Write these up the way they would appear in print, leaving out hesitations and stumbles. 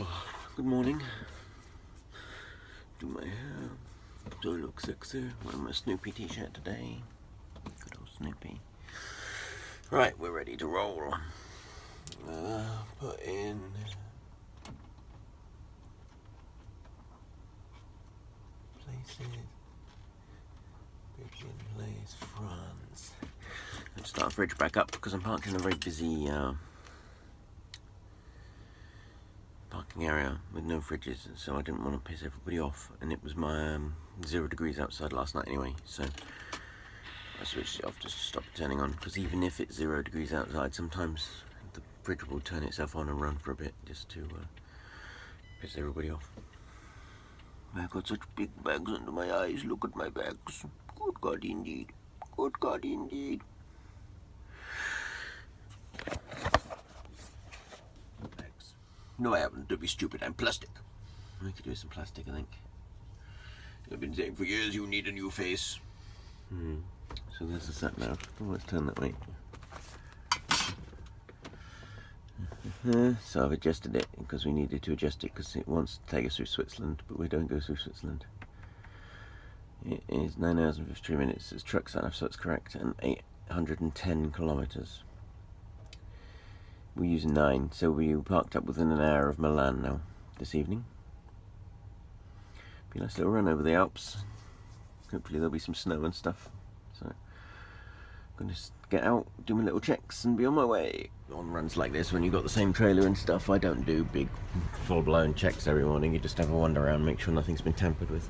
Oh, good morning. Do my hair. Do I look sexy? Wearing my Snoopy t-shirt today. Good old Snoopy. Right, we're ready to roll. Put in places. Bridge in place, France. Let's start the fridge back up because I'm parked in a very busy parking area with no fridges, so I didn't want to piss everybody off, and it was my 0 degrees outside last night anyway, so I switched it off just to stop it turning on, because even if it's 0 degrees outside, sometimes the fridge will turn itself on and run for a bit just to piss everybody off. I've got such big bags under my eyes. Look at my bags. Good God indeed. Good God indeed. No, I haven't. Don't be stupid. I'm plastic. I could do some plastic, I think. I've been saying for years you need a new face. So there's the sat nav. Oh, let's turn that way. So I've adjusted it because we needed to adjust it because it wants to take us through Switzerland, but we don't go through Switzerland. It is 9 hours and 53 minutes. It's truck sat nav, so it's correct, and 810 kilometres. We're using 9, so we parked up within an hour of Milan now, this evening. Be a nice little run over the Alps. Hopefully there'll be some snow and stuff. So I'm going to get out, do my little checks and be on my way. On runs like this, when you've got the same trailer and stuff, I don't do big full-blown checks every morning. You just have a wander around, make sure nothing's been tampered with.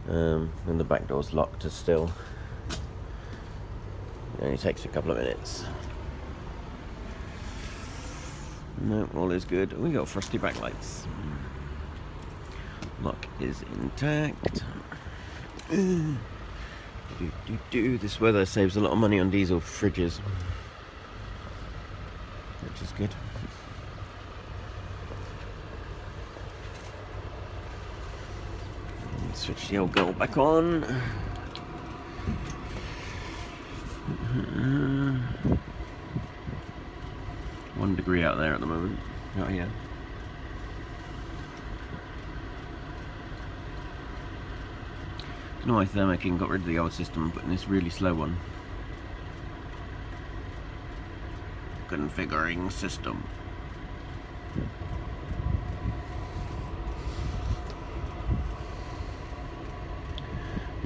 And the back door's locked as still. It only takes a couple of minutes. No, all is good. We got frosty backlights. Lock is intact. This weather saves a lot of money on diesel fridges, which is good. Switch the old girl back on. 1 degree out there at the moment. Not here. No, I thermicking got rid of the old system, but in this really slow one. Configuring system.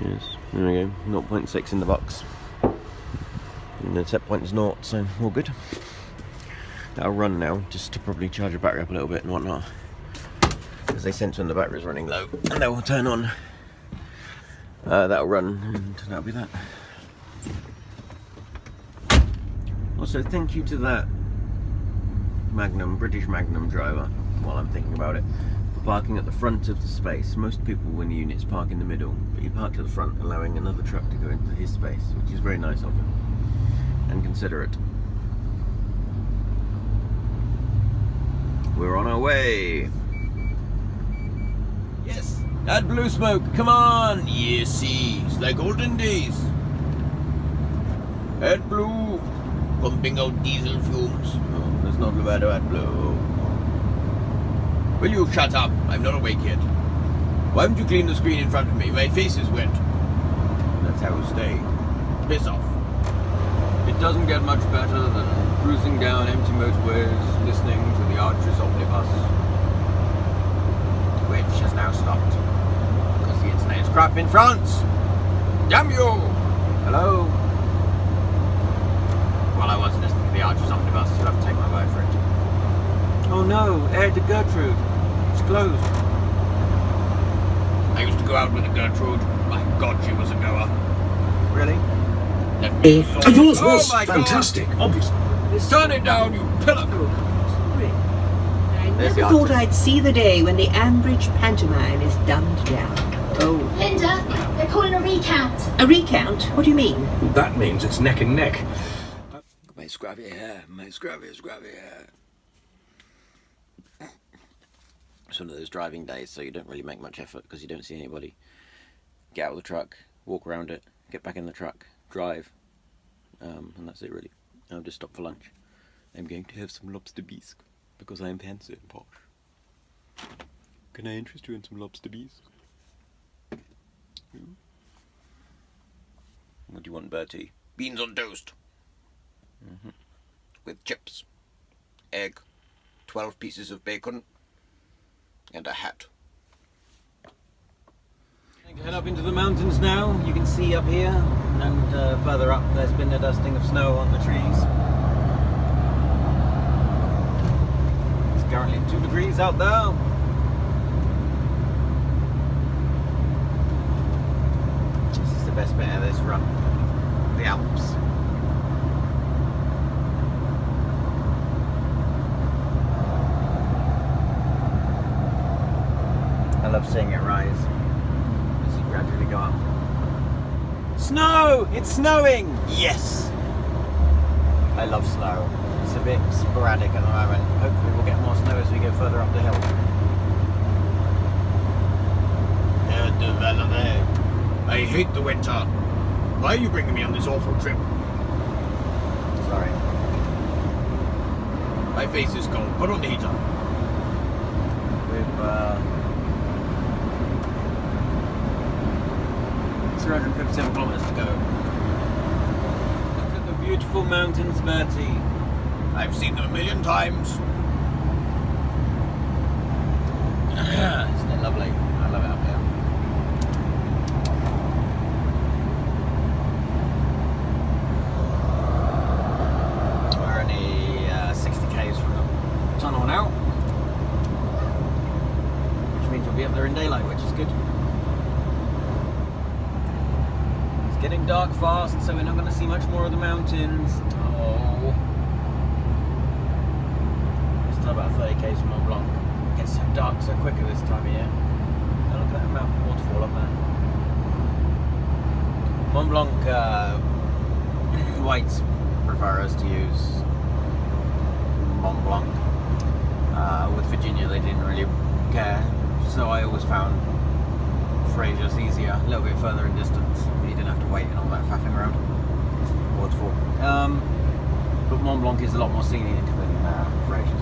Yes, there we go. 0.6 in the box. And the set point is 0, so all good. That'll run now, just to probably charge the battery up a little bit and whatnot. Because they sense when the battery's running low, and they will turn on. That'll run, and that'll be that. Also, thank you to that British Magnum driver, while I'm thinking about it, for parking at the front of the space. Most people, when the units park in the middle, but he parked at the front, allowing another truck to go into his space, which is very nice of him, and considerate. We're on our way. Yes, add blue smoke, come on. Yes, see, it's like olden days. Add blue, pumping out diesel fumes. Oh, there's not allowed to add blue. Will you shut up? I'm not awake yet. Why haven't you cleaned the screen in front of me? My face is wet. That's how it'll stay. Piss off. It doesn't get much better than cruising down empty motorways, listening to the Archer's omnibus, which has now stopped because the internet is crap in France. Damn you! Hello? While I was listening to the Archer's omnibus, you'll have to take my word for it. Oh no, Air to Gertrude. It's closed. I used to go out with a Gertrude. My God, she was a goer. Really? Yours was fantastic, obviously. Turn it down, you pillock! I never thought I'd see the day when the Ambridge pantomime is dumbed down. Oh. Linda, they're calling a recount. A recount? What do you mean? That means it's neck and neck. My scrappy hair, my scrappy hair. It's one of those driving days, so you don't really make much effort because you don't see anybody. Get out of the truck, walk around it, get back in the truck, drive, and that's it really. I'll just stop for lunch. I'm going to have some lobster bisque because I am fancy and posh. Can I interest you in some lobster bees? What do you want, Bertie? Beans on toast. With chips, egg, 12 pieces of bacon, and a hat. Head up into the mountains now. You can see up here, and further up there's been a dusting of snow on the trees. It's currently 2 degrees out there. This is the best bit of this run, the Alps. I love seeing it rise as you gradually go up. Snow! It's snowing! Yes! I love snow. It's a bit sporadic at the moment. Hopefully we'll get more snow as we go further up the hill. I hate the winter. Why are you bringing me on this awful trip? Sorry. My face is cold. Put on the heater. We've 357 kilometers to go. Look at the beautiful mountains, Bertie. I've seen them a million times. Isn't it lovely? I love it up here. We're only 60 k's from the tunnel now, which means we'll be up there in daylight, which is good. It's getting dark fast, so we're not going to see much more of the mountains. Oh. We're still about 30 k's from Mont Blanc. It gets so dark so quicker this time of year. Now look at that mountain waterfall up there. Mont Blanc, whites prefer us to use Mont Blanc. With Virginia they didn't really care, so I always found Fraser's easier, a little bit further in distance, but you didn't have to wait and all that faffing around. Waterfall. But Mont Blanc is a lot more scenic than Fraser's.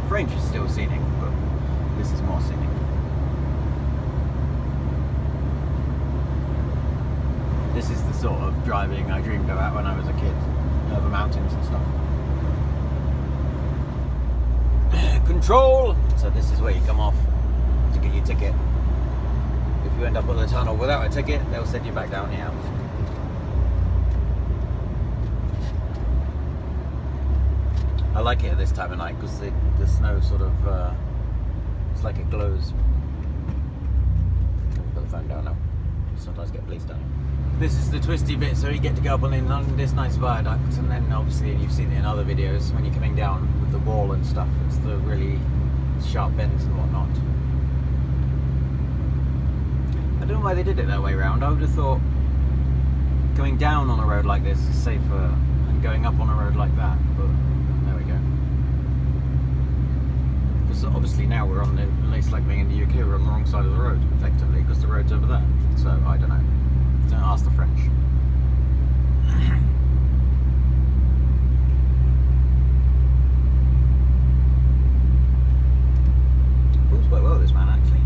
French is still scenic, but this is more scenic. This is the sort of driving I dreamed about when I was a kid, over mountains and stuff. Control! So this is where you come off to get your ticket. If you end up on the tunnel without a ticket, they'll send you back down the Alps. I like it at this time of night because the snow sort of, it's like it glows. Put the phone down now. Sometimes get police down. This is the twisty bit, so you get to go up on this nice viaduct, and then obviously you've seen it in other videos when you're coming down with the wall and stuff. It's the really sharp bends and whatnot. I don't know why they did it that way round. I would have thought going down on a road like this is safer than going up on a road like that, but there we go. Because obviously now we're on the, at least like being in the UK, we're on the wrong side of the road, effectively, because the road's over there. So, I don't know. Don't ask the French. Pulls quite well, this man, actually.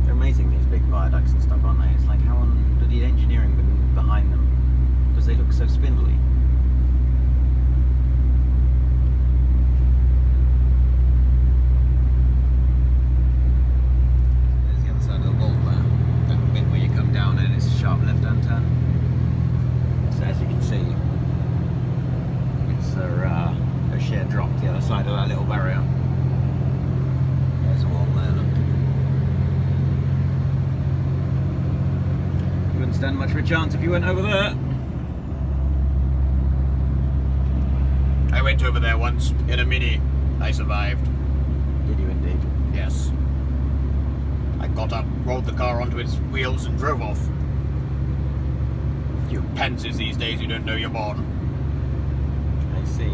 They're amazing, these big viaducts and stuff, aren't they? It's like, how on did the engineering been behind them? Because they look so spindly. Sharp left-hand turn. So as you can see, it's a sheer drop to the other side of that little barrier. There's a wall there, look. You wouldn't stand much of a chance if you went over there. I went over there once in a Mini. I survived. Did you indeed? Yes. I got up, rolled the car onto its wheels and drove off. You pansies these days, you don't know you're born. I see.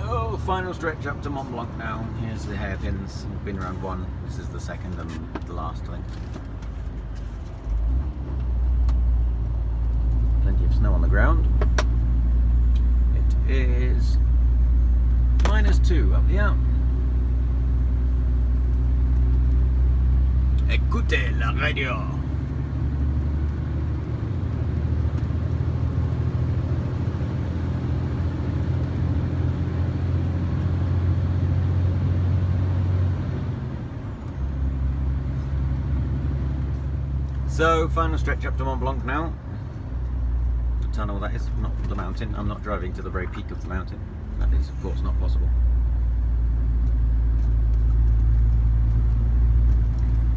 Oh, final stretch up to Mont Blanc now. Here's the hairpins. We've been around one. This is the second and the last, I think. snow on the ground. It is -2 up here. Écoutez la radio. So, final stretch up to Mont Blanc now. The tunnel, that is, not the mountain. I'm not driving to the very peak of the mountain. That is, of course, not possible.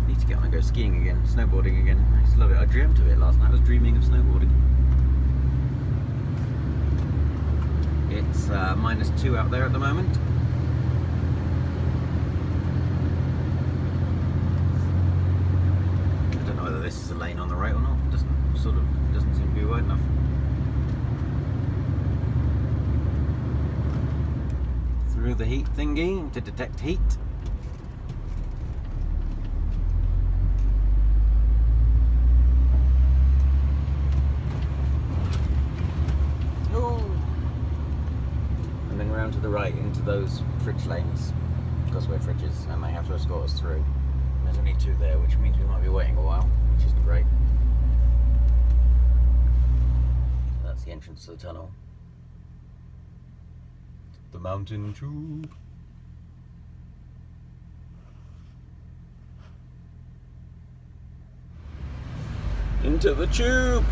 Need to get on and go skiing again, snowboarding again. I used to love it. I dreamt of it last night. I was dreaming of snowboarding. It's -2 out there at the moment. This is a lane on the right or not. Doesn't seem to be wide enough. Through the heat thingy to detect heat. Oh. And then round to the right into those fridge lanes, because we're fridges and they have to escort us through. There's only 2 there, which means we might be waiting a while, which isn't great. That's the entrance to the tunnel. The mountain tube. Into the tube!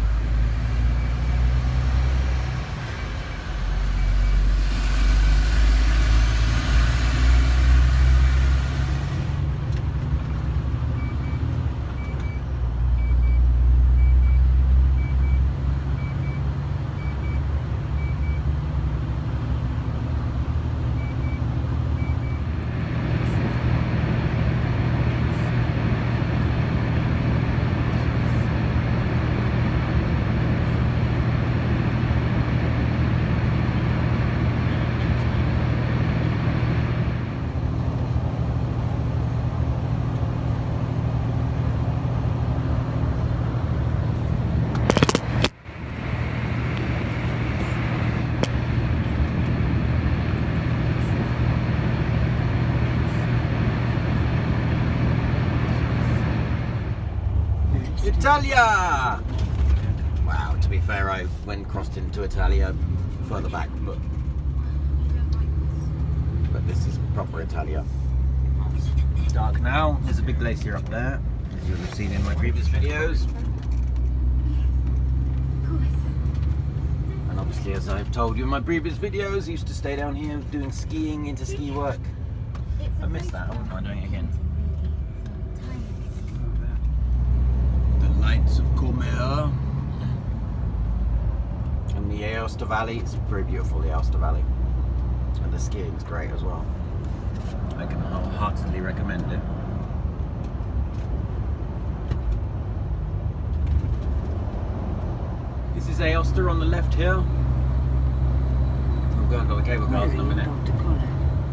Italia! Wow, to be fair, I went crossed into Italia further back, but this is proper Italia. It's dark now. There's a big glacier up there, as you'll have seen in my previous videos. And obviously, as I've told you in my previous videos, I used to stay down here doing skiing into ski work. I miss that. I wouldn't mind doing it again. Lights of Cormier and the Aosta Valley. It's very beautiful, the Aosta Valley, and the skiing's great as well. I can wholeheartedly recommend it. This is Aosta on the left here. We'll go under the cable cars in a minute.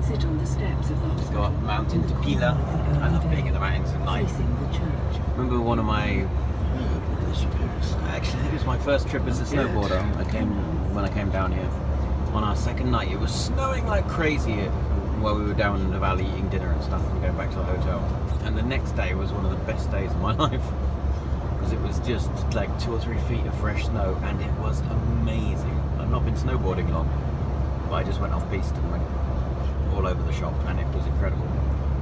Sit on the steps of the Let's go up the mountain to Pila. I love being in the mountains at night. Remember one of my actually, it was my first trip as a snowboarder. When I came down here. On our second night, it was snowing like crazy while we were down in the valley eating dinner and stuff and going back to the hotel. And the next day was one of the best days of my life, because it was just like 2 or 3 feet of fresh snow, and it was amazing. I've not been snowboarding long, but I just went off piste and went all over the shop, and it was incredible.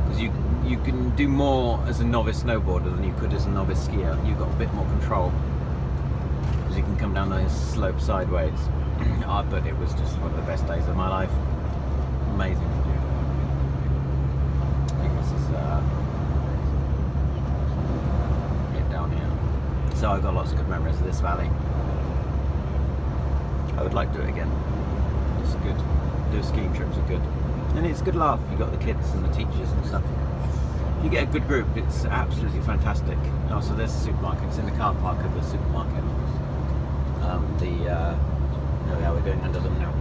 Because you can do more as a novice snowboarder than you could as a novice skier. You've got a bit more control, because you can come down those slopes sideways. But it was just one of the best days of my life. Amazing. I think this is it down here. So I've got lots of good memories of this valley. I would like to do it again. It's good. Do skiing trips are good. And it's a good laugh. You've got the kids and the teachers and stuff. If you get a good group, it's absolutely fantastic. Oh, so there's the supermarket. It's in the car park of the supermarket. No, yeah, we're going under them now.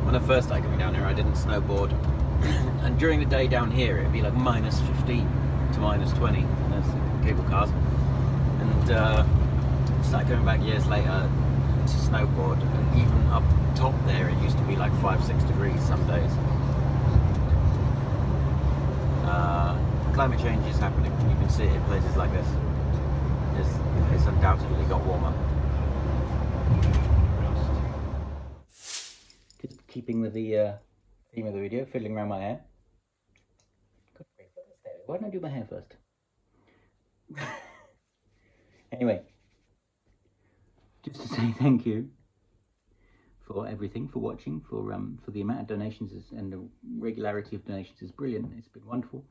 When I first started coming down here, I didn't snowboard. And during the day down here, it'd be like -15 to -20. There's the cable cars. And started going back years later to snowboard, and even up top there, it used to be like 5-6 degrees some days. Climate change is happening. You can see it in places like this. It's undoubtedly got warmer. Just keeping with the theme of the video, fiddling around my hair. Why don't I do my hair first? Anyway, just to say thank you for everything, for watching, for the amount of donations and the regularity of donations is brilliant. It's been wonderful.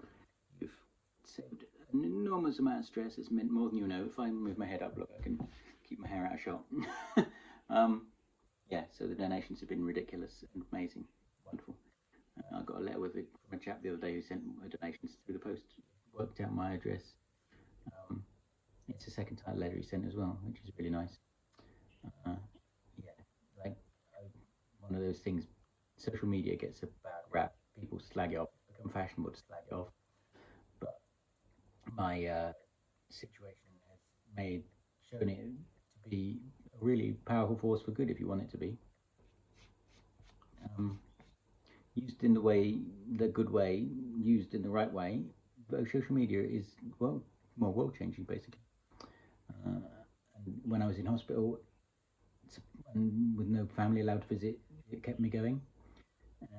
You've saved an enormous amount of stress. It's meant more than you know. If I move my head up, look, I can keep my hair out of shot. Yeah, so the donations have been ridiculous and amazing, wonderful. I got a letter from a chap the other day who sent donations through the post, worked out my address. It's the second time letter he sent as well, which is really nice. Yeah, like one of those things. Social media gets a bad rap. People slag it off. It's become fashionable to slag it off. But my situation has shown it to be a really powerful force for good if you want it to be. Used in the good way, used in the right way, social media is more world changing basically. And when I was in hospital and with no family allowed to visit, it kept me going.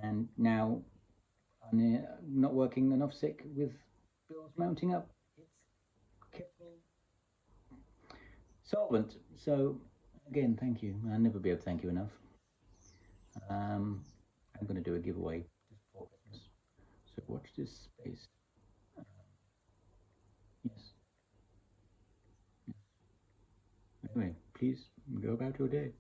And now I'm not working and off sick with bills mounting up, it's kept me solvent. So again, thank you. I'll never be able to thank you enough. I'm going to do a giveaway just before Christmas, so watch this space. Yes. Anyway, please go about your day.